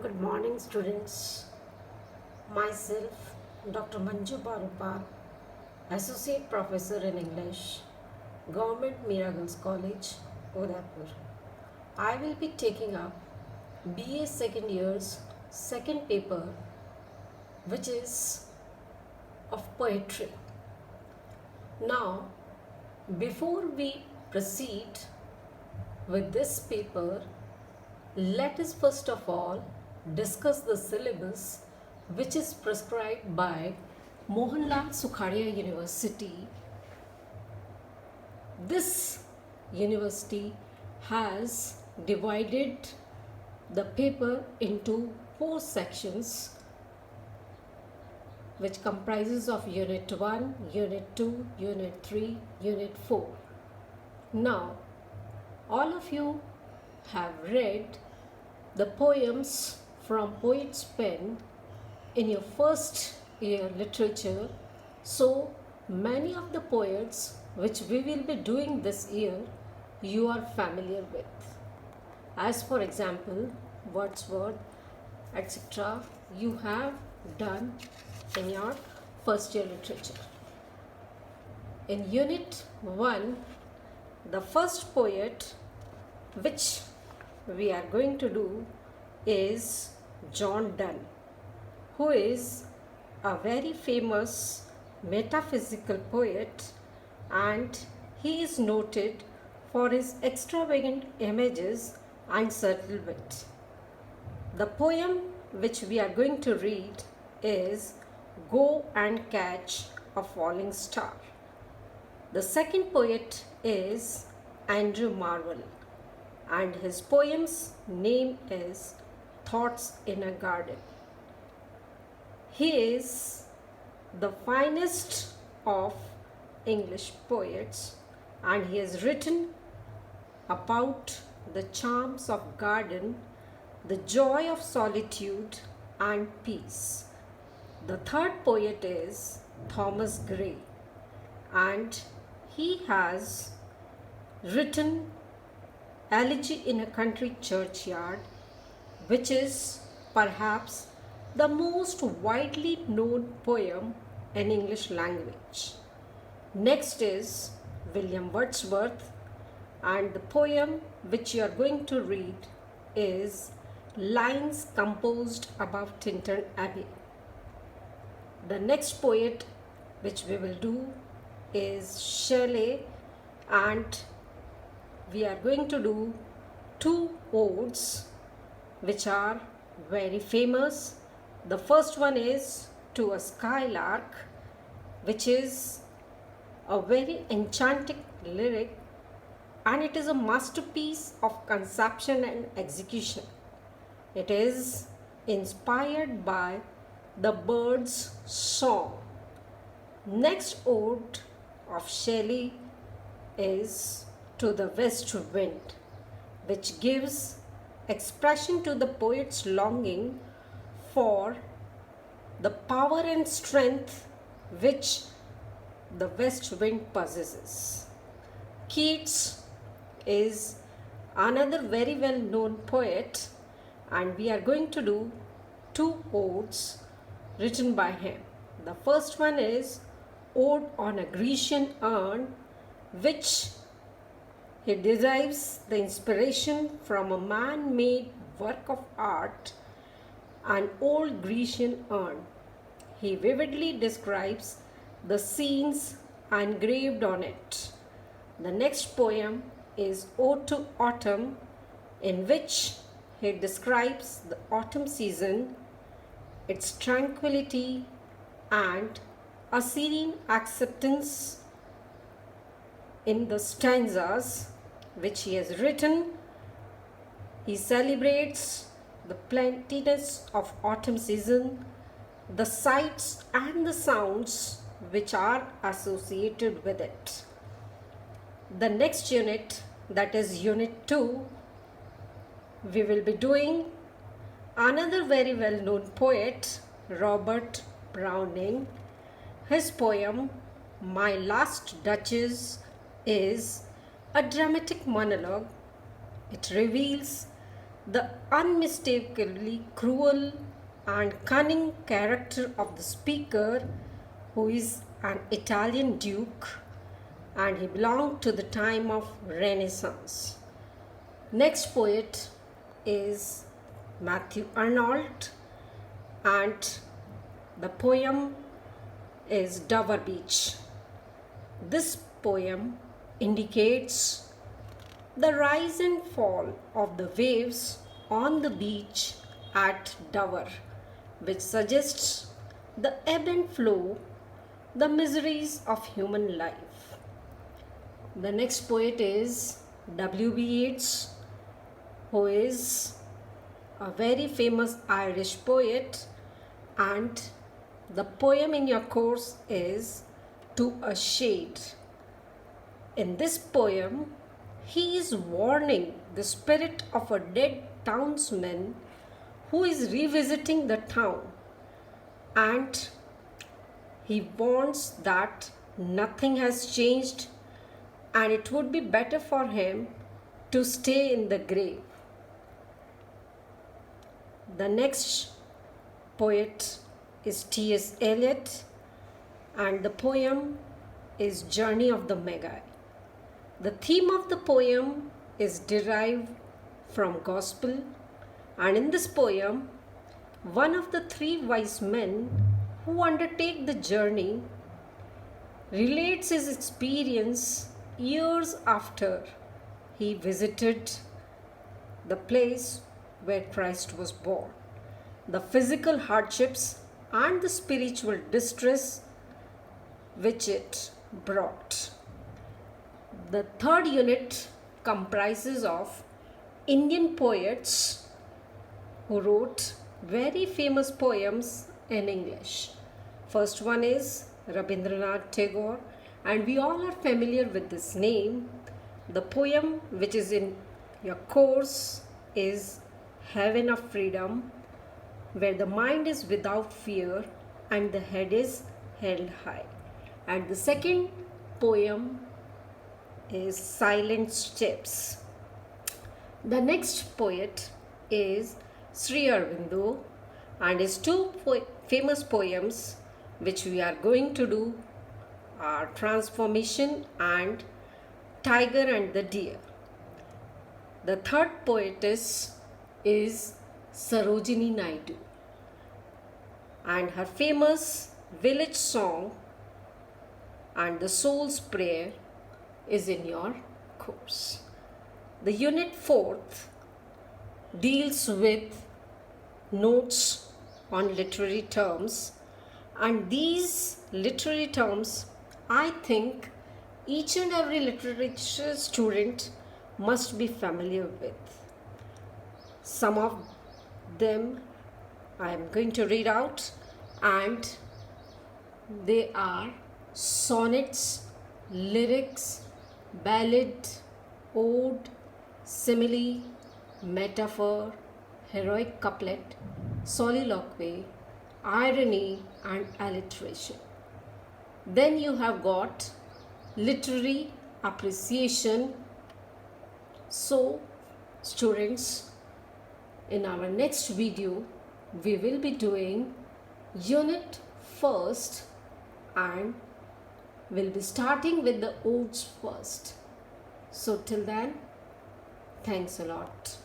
Good morning, students. Myself, Dr. Manju Barupal, Associate Professor in English, Government Miracles College, Udaipur. I will be taking up B.A. second year's second paper, which is of poetry. Now, before we proceed with this paper, let us first of all discuss the syllabus which is prescribed by Mohanlal Sukhadia University. This university has divided the paper into 4 sections, which comprises of Unit 1, Unit 2, Unit 3, Unit 4. Now, all of you have read the poems from Poet's Pen in your first year literature. So many of the poets which we will be doing this year you are familiar with. As for example, Wordsworth, etc. you have done in your first year literature. In Unit 1, the first poet which we are going to do is John Dunn, who is a very famous metaphysical poet, and he is noted for his extravagant images and subtle wit. The poem which we are going to read is Go and Catch a Falling Star. The second poet is Andrew Marvell, and his poem's name is Thoughts in a Garden. He is the finest of English poets, and he has written about the charms of garden, the joy of solitude and peace. The third poet is Thomas Gray, and he has written Elegy in a Country Churchyard, which is perhaps the most widely known poem in English language. Next is William Wordsworth, and the poem which you are going to read is Lines Composed Above Tintern Abbey. The next poet which we will do is Shelley, and we are going to do 2 odes which are very famous. The first one is To a Skylark, which is a very enchanting lyric, and it is a masterpiece of conception and execution. It is inspired by the bird's song. Next ode of Shelley is To the West Wind, which gives expression to the poet's longing for the power and strength which the west wind possesses. Keats is another very well known poet, and we are going to do 2 odes written by him. The first one is Ode on a Grecian Urn, which he derives the inspiration from a man-made work of art, an old Grecian urn. He vividly describes the scenes engraved on it. The next poem is Ode to Autumn, in which he describes the autumn season, its tranquility, and a serene acceptance in the stanzas which he has written. He celebrates the plentiness of autumn season, the sights and the sounds which are associated with it. The next unit, that is Unit 2, we will be doing another very well known poet, Robert Browning. His poem My Last Duchess is a dramatic monologue. It reveals the unmistakably cruel and cunning character of the speaker, who is an Italian duke, and he belonged to the time of Renaissance. Next poet is Matthew Arnold, and the poem is Dover Beach. This poem indicates the rise and fall of the waves on the beach at Dover, which suggests the ebb and flow, the miseries of human life. The next poet is W.B. Yeats, who is a very famous Irish poet, and the poem in your course is To a Shade. In this poem, he is warning the spirit of a dead townsman who is revisiting the town, and he warns that nothing has changed and it would be better for him to stay in the grave. The next poet is T.S. Eliot, and the poem is Journey of the Magi. The theme of the poem is derived from Gospel, and in this poem, one of the three wise men who undertake the journey relates his experience years after he visited the place where Christ was born, the physical hardships and the spiritual distress which it brought. The third unit comprises of Indian poets who wrote very famous poems in English. First one is Rabindranath Tagore, and we all are familiar with this name. The poem which is in your course is Heaven of Freedom, where the mind is without fear and the head is held high. And the second poem is Silent Steps. The next poet is Sri Aurobindo, and his two famous poems which we are going to do are Transformation and Tiger and the Deer. The third poetess is Sarojini Naidu, and her famous village song and the Soul's Prayer is in your course. The unit 4th deals with notes on literary terms, and these literary terms I think each and every literature student must be familiar with. Some of them I am going to read out, and they are sonnets, lyrics, ballad, ode, simile, metaphor, heroic couplet, soliloquy, irony and alliteration. Then you have got literary appreciation. So students, in our next video we will be doing unit 1st, and we'll be starting with the odes first. So till then, thanks a lot.